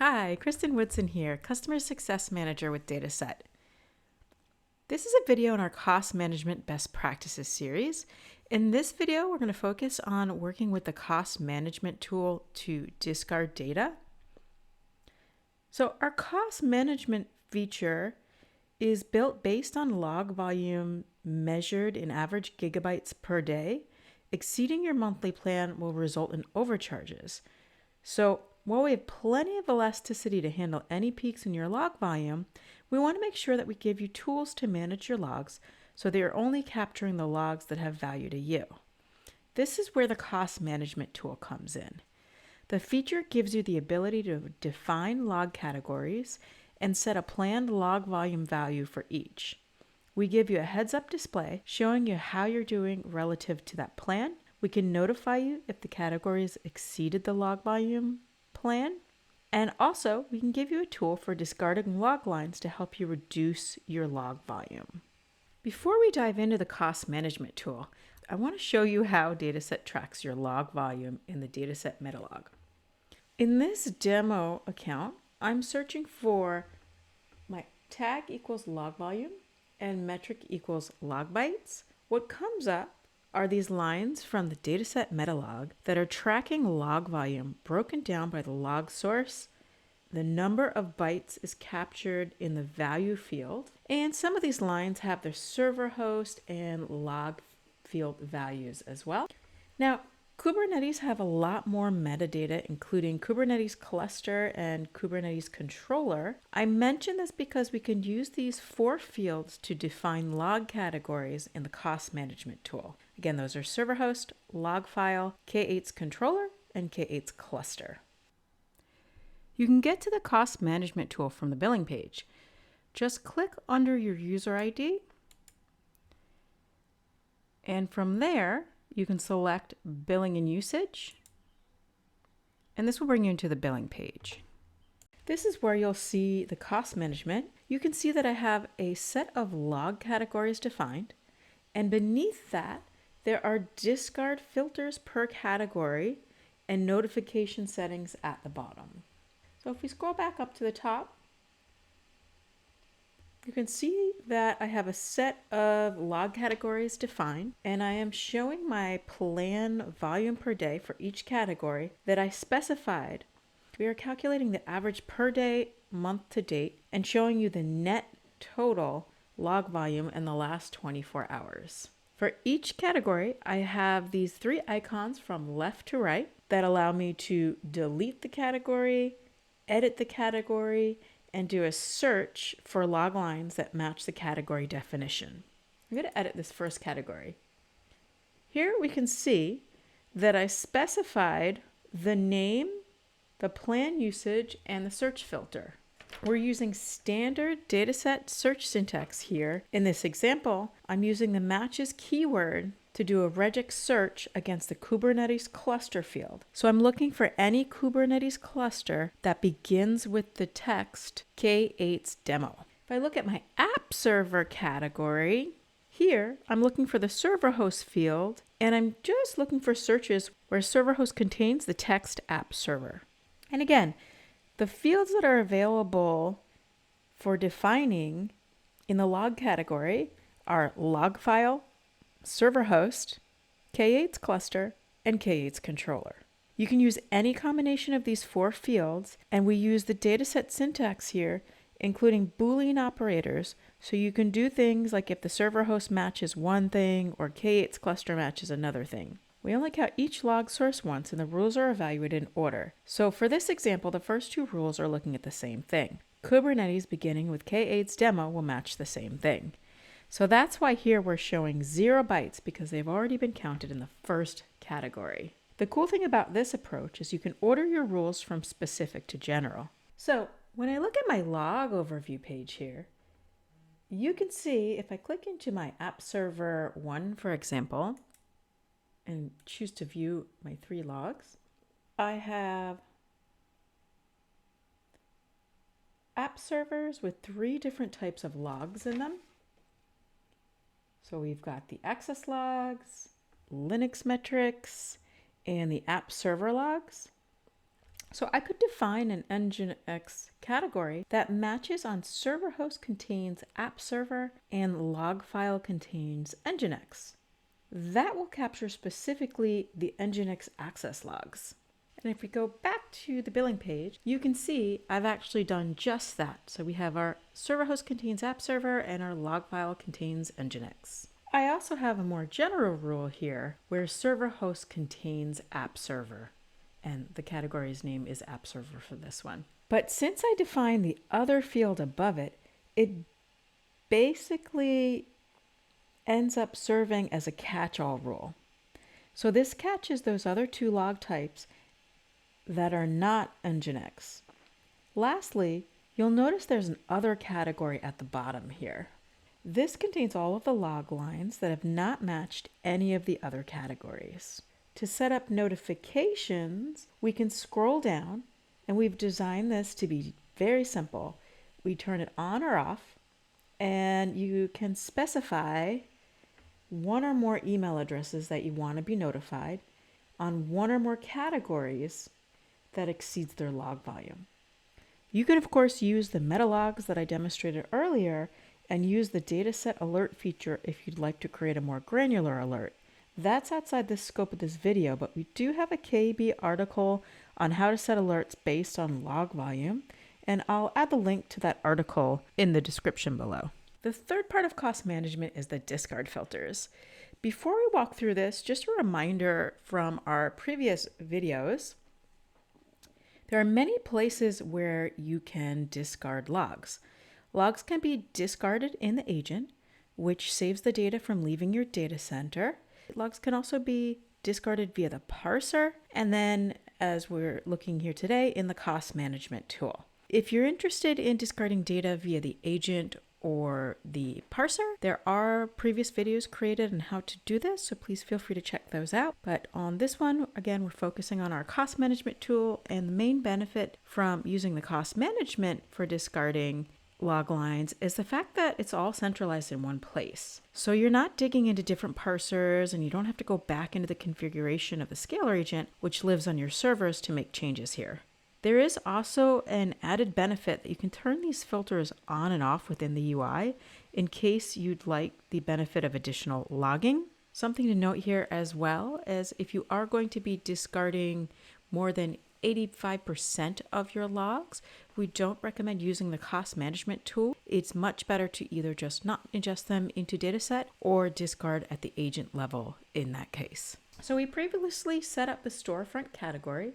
Hi, Kristen Woodson here, Customer Success Manager with DataSet. This is a video in our Cost Management Best Practices series. In this video, we're going to focus on working with the Cost Management tool to discard data. So our Cost Management feature is built based on log volume measured in average gigabytes per day. Exceeding your monthly plan will result in overcharges. So while we have plenty of elasticity to handle any peaks in your log volume, we want to make sure that we give you tools to manage your logs so they are only capturing the logs that have value to you. This is where the cost management tool comes in. The feature gives you the ability to define log categories and set a planned log volume value for each. We give you a heads-up display showing you how you're doing relative to that plan. We can notify you if the categories exceeded the log volume plan. And also, we can give you a tool for discarding log lines to help you reduce your log volume. Before we dive into the cost management tool, I want to show you how DataSet tracks your log volume in the DataSet MetaLog. In this demo account, I'm searching for my tag equals log volume and metric equals log bytes. What comes up are these lines from the DataSet MetaLog that are tracking log volume broken down by the log source. The number of bytes is captured in the value field, and some of these lines have their server host and log field values as well. Now, Kubernetes have a lot more metadata, including Kubernetes cluster and Kubernetes controller. I mention this because we can use these 4 fields to define log categories in the cost management tool. Again, those are server host, log file, K8's controller, and K8's cluster. You can get to the cost management tool from the billing page. Just click under your user ID, and from there, you can select billing and usage, and this will bring you into the billing page. This is where you'll see the cost management. You can see that I have a set of log categories defined, and beneath that, there are discard filters per category and notification settings at the bottom. So if we scroll back up to the top, you can see that I have a set of log categories defined, and I am showing my plan volume per day for each category that I specified. We are calculating the average per day, month to date, and showing you the net total log volume in the last 24 hours. For each category, I have these 3 icons from left to right that allow me to delete the category, edit the category, and do a search for log lines that match the category definition. I'm going to edit this first category. Here we can see that I specified the name, the plan usage, and the search filter. We're using standard DataSet search syntax here. In this example, I'm using the matches keyword to do a regex search against the Kubernetes cluster field. So I'm looking for any Kubernetes cluster that begins with the text K8's demo. If I look at my app server category, here I'm looking for the server host field, and I'm just looking for searches where server host contains the text app server. And again, the fields that are available for defining in the log category are log file, server host, K8's cluster, and K8's controller. You can use any combination of these 4 fields, and we use the DataSet syntax here, including Boolean operators, so you can do things like if the server host matches one thing or K8's cluster matches another thing. We only count each log source once, and the rules are evaluated in order. So for this example, the first 2 rules are looking at the same thing. Kubernetes beginning with K8's demo will match the same thing. So that's why here we're showing 0 bytes, because they've already been counted in the first category. The cool thing about this approach is you can order your rules from specific to general. So when I look at my log overview page here, you can see if I click into my app server 1, for example, and choose to view my 3 logs, I have app servers with 3 different types of logs in them. So we've got the access logs, Linux metrics, and the app server logs. So I could define an Nginx category that matches on server host contains app server and log file contains Nginx. That will capture specifically the Nginx access logs. And if we go back to the billing page, you can see I've actually done just that. So we have our server host contains app server and our log file contains Nginx. I also have a more general rule here where server host contains app server, and the category's name is app server for this one. But since I defined the other field above it, it basically ends up serving as a catch-all rule. So this catches those other two log types that are not Nginx. Lastly, you'll notice there's an other category at the bottom here. This contains all of the log lines that have not matched any of the other categories. To set up notifications, we can scroll down, and we've designed this to be very simple. We turn it on or off, and you can specify one or more email addresses that you want to be notified on one or more categories that exceeds their log volume. You can, of course, use the metalogs that I demonstrated earlier and use the DataSet alert feature if you'd like to create a more granular alert. That's outside the scope of this video, but we do have a KB article on how to set alerts based on log volume, and I'll add the link to that article in the description below. The third part of cost management is the discard filters. Before we walk through this, just a reminder from our previous videos, there are many places where you can discard logs. Logs can be discarded in the agent, which saves the data from leaving your data center. Logs can also be discarded via the parser, and then, as we're looking here today, in the cost management tool. If you're interested in discarding data via the agent or the parser, there are previous videos created on how to do this, so please feel free to check those out. But on this one, again, we're focusing on our cost management tool, and the main benefit from using the cost management for discarding log lines is the fact that it's all centralized in one place. So you're not digging into different parsers, and you don't have to go back into the configuration of the scalar agent, which lives on your servers, to make changes here. There is also an added benefit that you can turn these filters on and off within the UI in case you'd like the benefit of additional logging. Something to note here as well is if you are going to be discarding more than 85% of your logs, we don't recommend using the cost management tool. It's much better to either just not ingest them into DataSet or discard at the agent level in that case. So we previously set up the storefront category,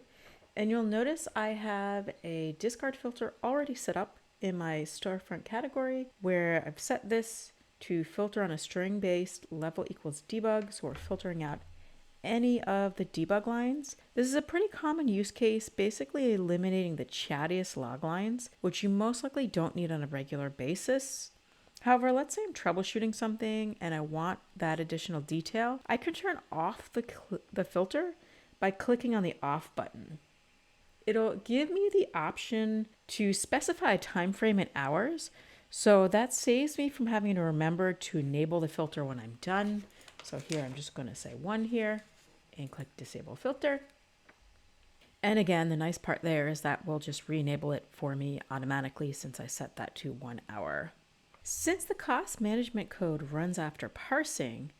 and you'll notice I have a discard filter already set up in my storefront category where I've set this to filter on a string-based level equals debug, so we're filtering out any of the debug lines. This is a pretty common use case, basically eliminating the chattiest log lines, which you most likely don't need on a regular basis. However, let's say I'm troubleshooting something and I want that additional detail. I can turn off the filter by clicking on the off button. It'll give me the option to specify a time frame in hours, so that saves me from having to remember to enable the filter when I'm done. So here I'm just going to say 1 here and click disable filter. And again, the nice part there is that we'll just re-enable it for me automatically since I set that to 1 hour. Since the cost management code runs after parsing,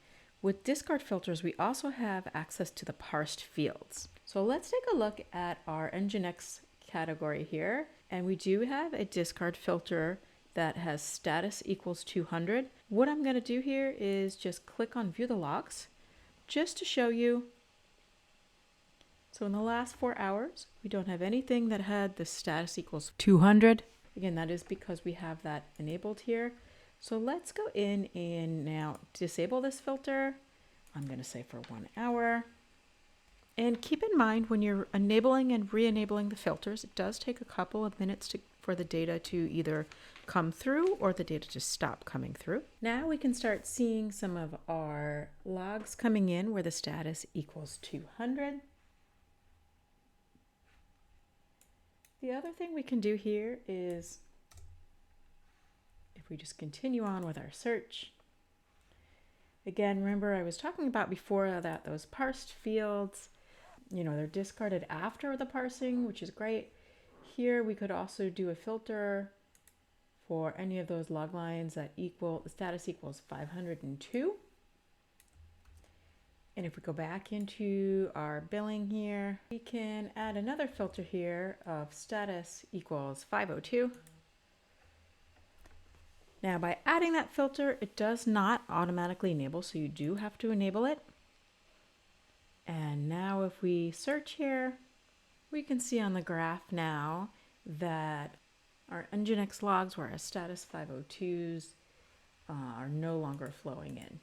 with discard filters we also have access to the parsed fields. So let's take a look at our Nginx category here, and we do have a discard filter that has status equals 200. What I'm going to do here is just click on view the logs just to show you. So in the last 4 hours, we don't have anything that had the status equals 200. Again, that is because we have that enabled here. So let's go in and now disable this filter. I'm going to say for 1 hour. And keep in mind when you're enabling and re-enabling the filters, it does take a couple of minutes for the data to either come through or the data to stop coming through. Now we can start seeing some of our logs coming in where the status equals 200. The other thing we can do here is, if we just continue on with our search, again, remember I was talking about before that those parsed fields, they're discarded after the parsing, which is great. Here we could also do a filter for any of those log lines that equal, the status equals 502. And if we go back into our billing here, we can add another filter here of status equals 502. Now by adding that filter, it does not automatically enable, so you do have to enable it. And now if we search here, we can see on the graph now that our Nginx logs where our status 502s are no longer flowing in.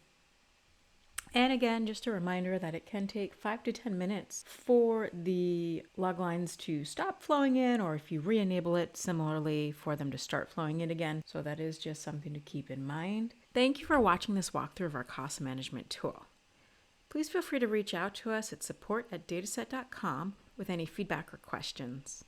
And again, just a reminder that it can take 5 to 10 minutes for the log lines to stop flowing in, or if you re-enable it, similarly for them to start flowing in again. So that is just something to keep in mind. Thank you for watching this walkthrough of our cost management tool. Please feel free to reach out to us at support@dataset.com with any feedback or questions.